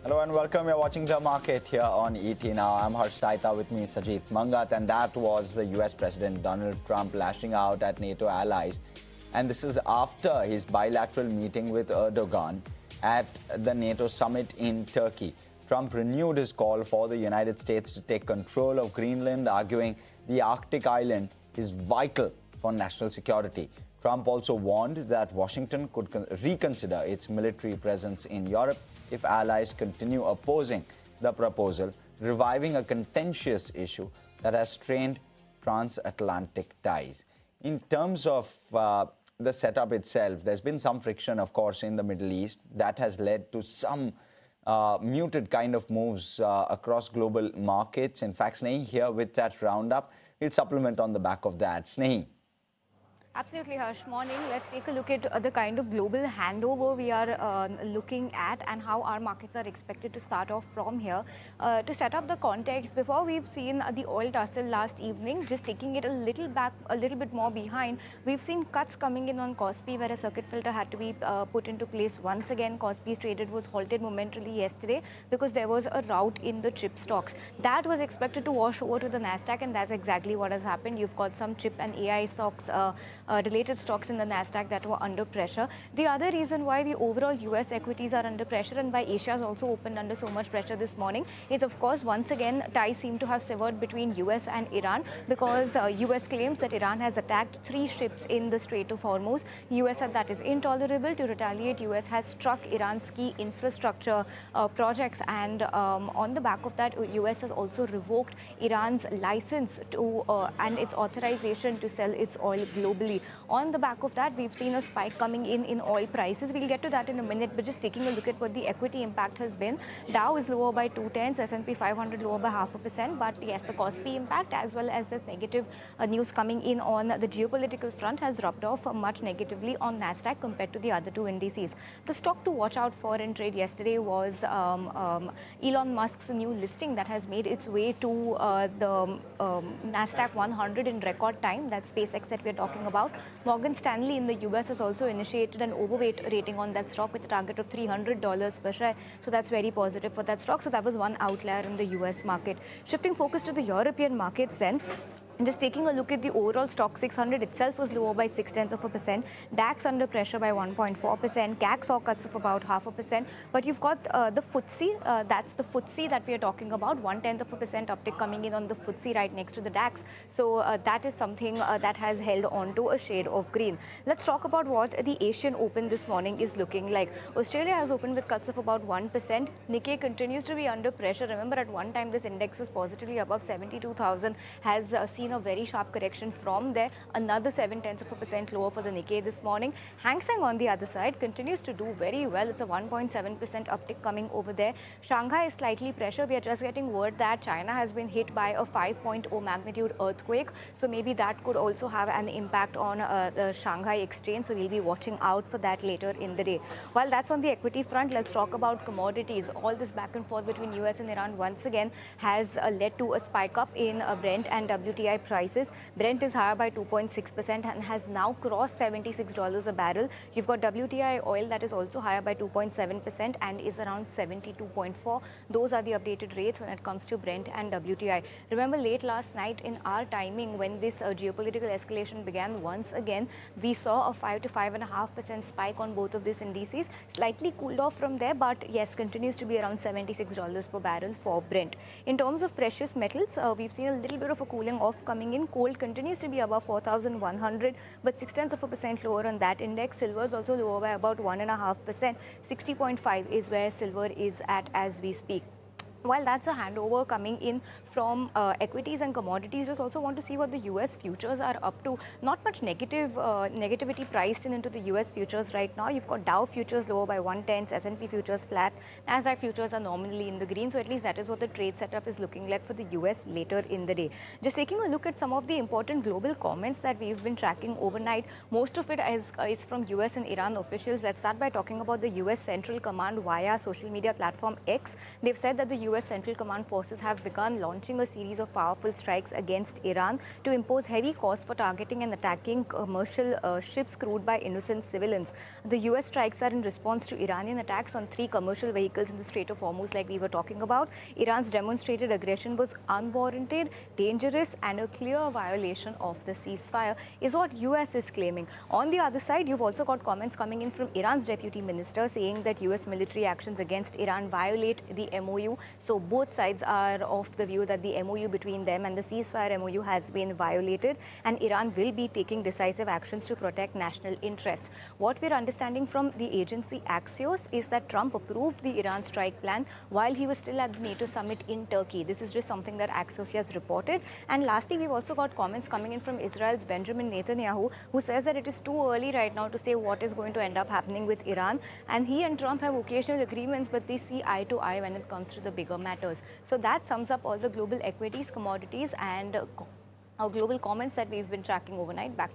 Hello and welcome. You're watching The Market here on ET Now. I'm Harsh Saita, with me Sajid Mangat, and that was the US President Donald Trump lashing out at NATO allies. And this is after his bilateral meeting with Erdogan at the NATO summit in Turkey. Trump renewed his call for the United States to take control of Greenland, arguing the Arctic island is vital for national security. Trump also warned that Washington could reconsider its military presence in Europe if allies continue opposing the proposal, reviving a contentious issue that has strained transatlantic ties. In terms of the setup itself, there's been some friction, of course, in the Middle East that has led to some muted kind of moves across global markets. In fact, Snehi here with that roundup. We'll supplement on the back of that. Snehi. Absolutely, Harsh. Morning. Let's take a look at the kind of global handover we are looking at and how our markets are expected to start off from here. To set up the context, before we've seen the oil tussle last evening, just taking it a little bit more behind, we've seen cuts coming in on Kospi, where a circuit filter had to be put into place once again. Kospi's traded was halted momentarily yesterday because there was a rout in the chip stocks. That was expected to wash over to the Nasdaq, and that's exactly what has happened. You've got some chip and AI stocks, related stocks in the Nasdaq that were under pressure. The other reason why the overall US equities are under pressure and why Asia has also opened under so much pressure this morning is, of course, once again, ties seem to have severed between US and Iran, because US claims that Iran has attacked 3 ships in the Strait of Hormuz. US said that is intolerable. To retaliate, US has struck Iran's key infrastructure projects, and on the back of that, US has also revoked Iran's license to and its authorization to sell its oil globally. On the back of that, we've seen a spike coming in oil prices. We'll get to that in a minute, but just taking a look at what the equity impact has been. Dow is lower by 2/10, S&P 500 lower by 0.5%. But yes, the Kospi impact as well as this negative news coming in on the geopolitical front has rubbed off much negatively on Nasdaq compared to the other 2 indices. The stock to watch out for in trade yesterday was Elon Musk's new listing that has made its way to the Nasdaq 100 in record time. That's SpaceX that we're talking about. Morgan Stanley in the US has also initiated an overweight rating on that stock with a target of $300 per share. So that's very positive for that stock. So that was one outlier in the US market. Shifting focus to the European markets then. Just taking a look at the overall stock 600 itself was lower by 0.6%. DAX under pressure by 1.4%. CAC saw cuts of about 0.5%. But you've got the FTSE. That's the FTSE that we are talking about. 0.1% uptick coming in on the FTSE right next to the DAX. So that is something that has held on to a shade of green. Let's talk about what the Asian Open this morning is looking like. Australia has opened with cuts of about 1%. Nikkei continues to be under pressure. Remember, at one time this index was positively above 72,000. Has seen a very sharp correction from there. Another 0.7% lower for the Nikkei this morning. Hang Seng on the other side continues to do very well. It's a 1.7% uptick coming over there. Shanghai is slightly pressured. We are just getting word that China has been hit by a 5.0 magnitude earthquake. So maybe that could also have an impact on the Shanghai exchange. So we'll be watching out for that later in the day. While that's on the equity front, let's talk about commodities. All this back and forth between US and Iran once again has led to a spike up in Brent and WTI prices. Brent is higher by 2.6% and has now crossed $76 a barrel. You've got WTI oil that is also higher by 2.7% and is around 72.4. Those are the updated rates when it comes to Brent and WTI. Remember, late last night in our timing, when this geopolitical escalation began once again, we saw a 5 to 5.5% spike on both of these indices. Slightly cooled off from there, but yes, continues to be around $76 per barrel for Brent. In terms of precious metals, we've seen a little bit of a cooling off coming in. Gold continues to be above 4,100, but 0.6% lower on that index. Silver is also lower by about 1.5%. 60.5 is where silver is at as we speak. While that's a handover coming in from equities and commodities, just also want to see what the US futures are up to. Not much negativity priced into the US futures right now. You've got Dow futures lower by 1/10, S&P futures flat, Nasdaq futures are nominally in the green. So at least that is what the trade setup is looking like for the US later in the day. Just taking a look at some of the important global comments that we've been tracking overnight. Most of it is from US and Iran officials. Let's start by talking about the US Central Command via social media platform X. They've said that the US Central Command forces have begun launching a series of powerful strikes against Iran to impose heavy costs for targeting and attacking commercial ships crewed by innocent civilians. The US strikes are in response to Iranian attacks on 3 commercial vehicles in the Strait of Hormuz, like we were talking about. Iran's demonstrated aggression was unwarranted, dangerous, and a clear violation of the ceasefire, is what US is claiming. On the other side, you've also got comments coming in from Iran's deputy minister saying that US military actions against Iran violate the MOU. So both sides are of the view that the MOU between them and the ceasefire MOU has been violated, and Iran will be taking decisive actions to protect national interests. What we're understanding from the agency Axios is that Trump approved the Iran strike plan while he was still at the NATO summit in Turkey. This is just something that Axios has reported. And lastly, we've also got comments coming in from Israel's Benjamin Netanyahu, who says that it is too early right now to say what is going to end up happening with Iran. And he and Trump have occasional agreements, but they see eye to eye when it comes to the bigger matters. So that sums up all the global equities, commodities, and our global comments that we've been tracking overnight. Back